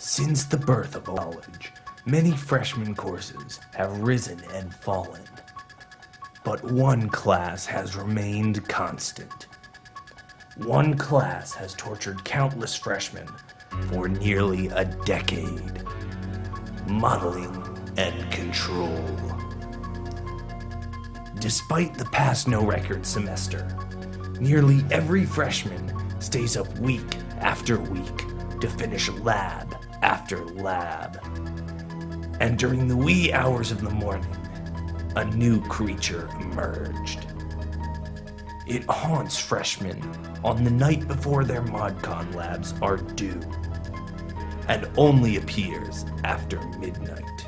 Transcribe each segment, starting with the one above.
Since the birth of college, many freshman courses have risen and fallen. But one class has remained constant. One class has tortured countless freshmen for nearly a decade. Modeling and control. Despite the pass no record semester, nearly every freshman stays up week after week to finish lab after lab. And during the wee hours of the morning, a new creature emerged. It haunts freshmen on the night before their Modcon labs are due, and only appears after midnight.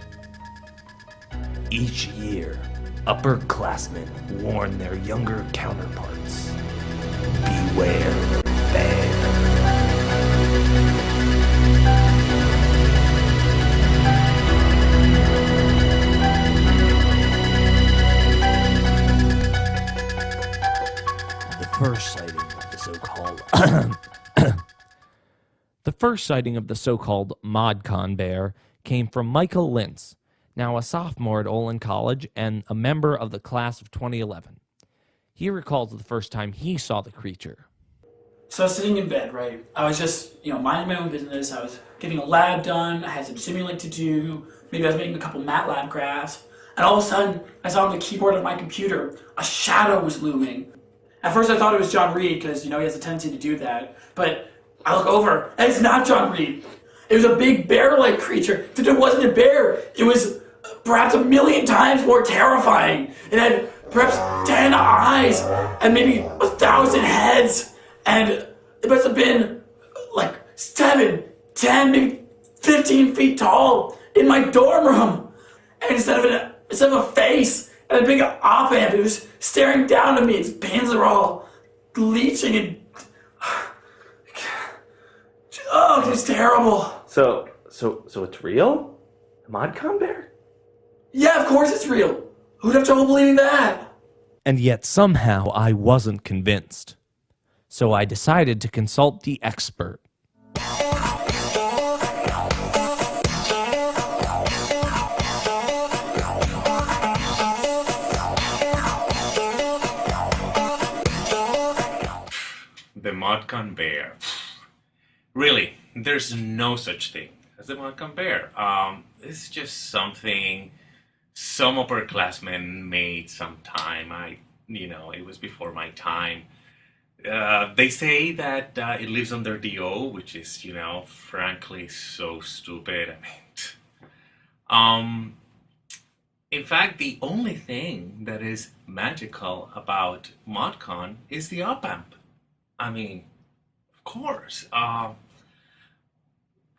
Each year, upperclassmen warn their younger counterparts, beware the bear. The first sighting of the so-called Modcon bear came from Michael Lintz, now a sophomore at Olin College and a member of the class of 2011. He recalls the first time he saw the creature. So I was sitting in bed, right? I was just, minding my own business. I was getting a lab done. I had some simulate to do. Maybe I was making a couple MATLAB graphs. And all of a sudden, I saw on the keyboard of my computer, a shadow was looming. At first I thought it was John Reed, because, he has a tendency to do that. But I look over, and it's not John Reed. It was a big bear-like creature. Except it wasn't a bear. It was perhaps 1,000,000 times more terrifying. It had perhaps 10 eyes, and maybe 1,000 heads. And it must have been like 7, 10, maybe 15 feet tall in my dorm room. And instead of a face and a big op-amp, it was staring down at me. Its pins are all bleaching and... Oh, it's terrible. So it's real? The Modcon bear? Yeah, of course it's real. Who'd have trouble believing that? And yet somehow I wasn't convinced. So I decided to consult the expert. The Modcon bear. Really, there's no such thing as the Modcon bear. It's just something some upperclassmen made sometime. It was before my time. They say that it lives under the O, which is, frankly so stupid. In fact, the only thing that is magical about Modcon is the op-amp. Of course.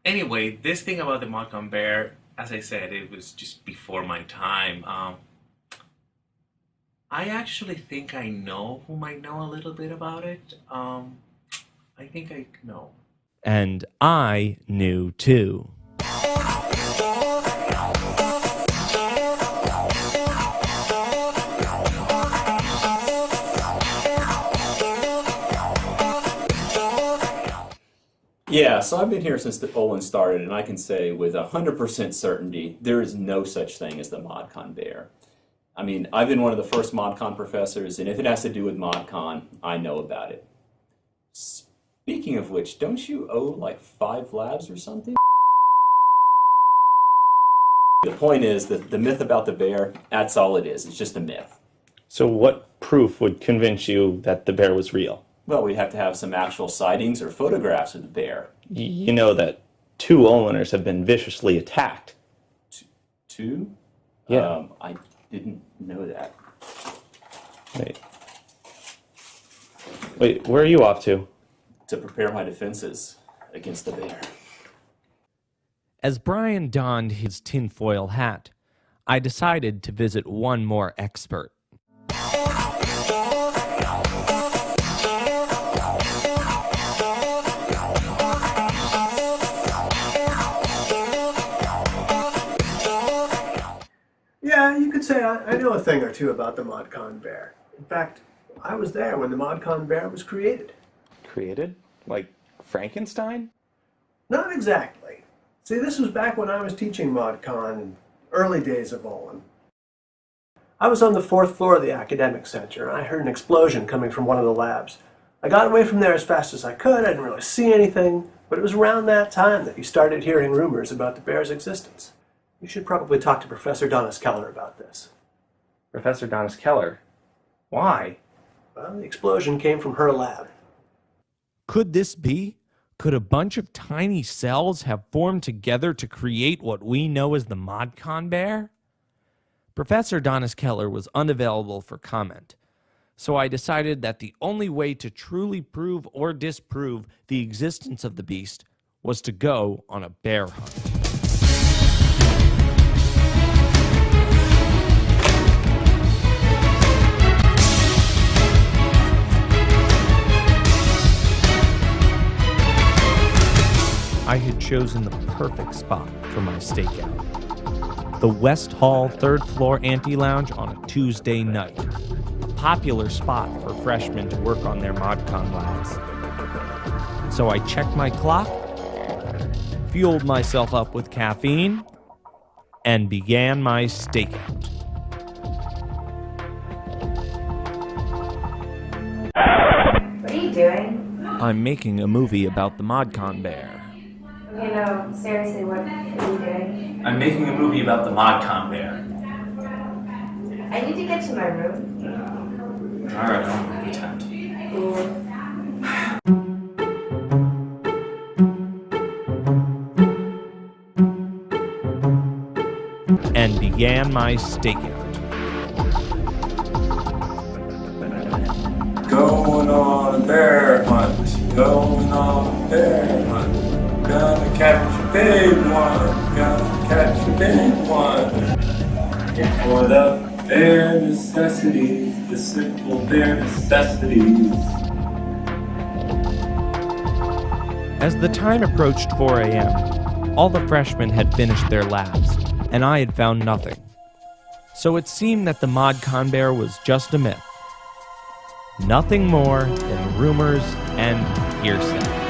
Anyway, this thing about the Modcon bear, as I said, it was just before my time. I actually think I know who might know a little bit about it. I think I know. And I knew too. Yeah, so I've been here since the Olin started, and I can say with 100% certainty, there is no such thing as the Modcon bear. I've been one of the first Modcon professors, and if it has to do with Modcon, I know about it. Speaking of which, don't you owe like 5 labs or something? The point is that the myth about the bear, that's all it is. It's just a myth. So what proof would convince you that the bear was real? Well, we'd have to have some actual sightings or photographs of the bear. You know that 2 Oliners have been viciously attacked. 2? Yeah. I didn't know that. Wait, where are you off to? To prepare my defenses against the bear. As Brian donned his tinfoil hat, I decided to visit one more expert. Yeah, you could say I know a thing or two about the Modcon bear. In fact, I was there when the Modcon bear was created. Created? Like Frankenstein? Not exactly. See, this was back when I was teaching Modcon in early days of Olin. I was on the 4th floor of the academic center, and I heard an explosion coming from one of the labs. I got away from there as fast as I could. I didn't really see anything, but it was around that time that you started hearing rumors about the bear's existence. You should probably talk to Professor Donis Keller about this. Professor Donis Keller. Why? Well, the explosion came from her lab. Could this be? Could a bunch of tiny cells have formed together to create what we know as the Modcon bear? Professor Donis Keller was unavailable for comment, so I decided that the only way to truly prove or disprove the existence of the beast was to go on a bear hunt. I had chosen the perfect spot for my stakeout. The West Hall 3rd floor ante-lounge on a Tuesday night. A popular spot for freshmen to work on their Modcon labs. So I checked my clock, fueled myself up with caffeine, and began my stakeout. What are you doing? I'm making a movie about the Modcon bear. Okay, no, seriously, what are you doing? I'm making a movie about the Modcon bear. I need to get to my room. Alright, I'll make time. And began my stakeout. Going on a bear hunt, going on a bear hunt. Gonna catch a big one, gonna catch a big one. For the bare necessities, the simple bare necessities. As the time approached 4 a.m., all the freshmen had finished their labs, and I had found nothing. So it seemed that the Modcon bear was just a myth. Nothing more than rumors and hearsay.